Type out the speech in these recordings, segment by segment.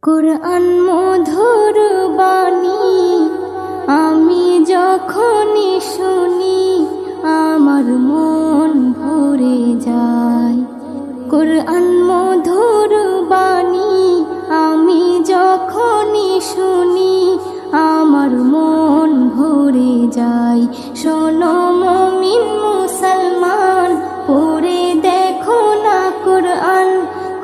কুরআন মধুর বাণী আমি যখনই শুনি আমার মন ভরে যায়। কুরআন মধুর বাণী আমি যখনই শুনি আমার মন ভরে যায়। শোনো মুমিন মুসলমান, পড়ে দেখো না কুরআন,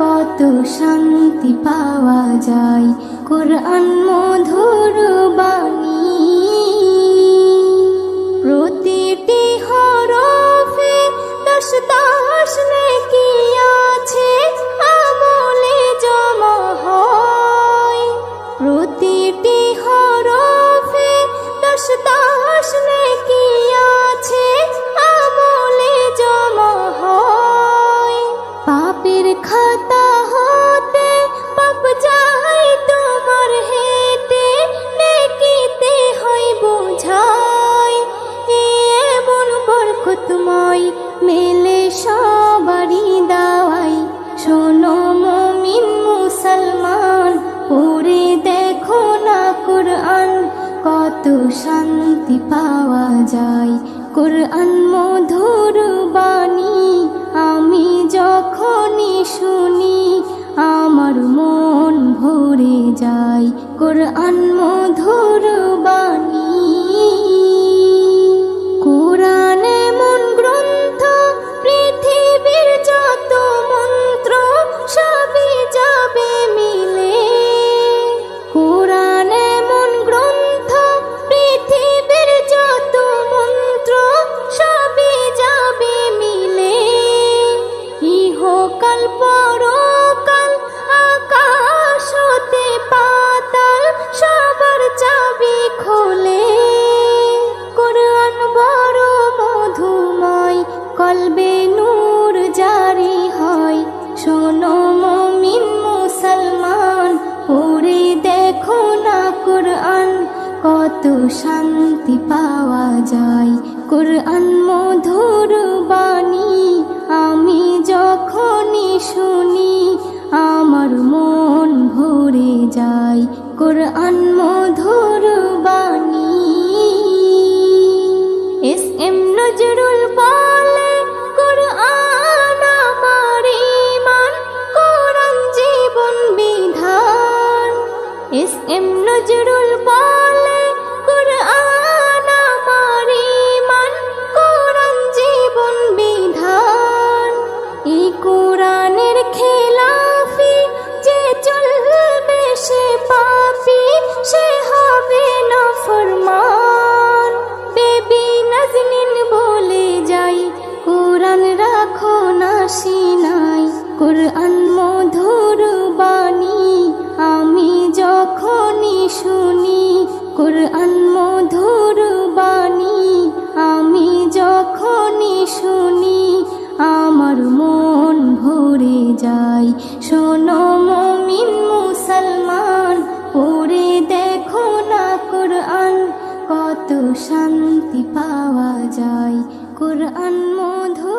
কত শান্তি পাওয়া যায়। কুরআন মধুর বাণী প্রতিটি হরফে দশ দশ নেকি আছে, আমলে জমা হয়। প্রতিটি হরফে দশ দশ নেকি আছে, আমলে জমা হয়। পাপের খাতা হতে পাপ যায় তোমার হেঁটে, নেকিতে হয় বোঝাই। এমন বরকতময় মেলে সবারই দাওয়াই। শোনো মুমিন মুসলমান, পড়ে দেখো না কুরআন, কত শান্তি পাওয়া যায়। কুরআন মধুর বাণী আমি যখনই শুনি আমার মন ভরে যায়। কুরআন মধুর বাণী কুরআন এমন গ্রন্থ, পৃথিবীর যত মন্ত্র সবই যাবে মিলে। কুরআন এমন গ্রন্থ, পৃথিবীর যত মন্ত্র সবই যাবে মিলে। ইহকাল পরকাল আকাশ হতে পাতাল সবার চাবি খোলে। কুরআন বড় মধুময়, কলবে নূর জারি হয়। শোনো মুমিন মুসলমান, পড়ে দেখো না কুরআন, কত শান্তি পাওয়া যায়। কুরআন মধুর বাণী আমি যখনই শুনি আমার মন ভরে যায়। কুরআন মধুর বাণী এস এম নজরুল বলে, কুরআন আমার ঈমান, কুরআন জীবন বিধান। এস এম নজরুল বলে, কুরআন আমার ঈমান, কুরআন জীবন বিধান। এই কুরআনের খেলাফি যে চলবে সে পাপী, সে হবে নাফরমান। বেবি নাজনীন বলে যাই, কুরআন রাখো না সিনায়। কুরআন মধুর বাণী আমি যখনই শুনি, কুরআন মধুর বাণী আমি যখনই শুনি আমার মন ভরে যায়। শোনো মুমিন মুসলমান, পড়ে দেখো না কুরআন, কত শান্তি পাওয়া যায়। কুরআন মধুর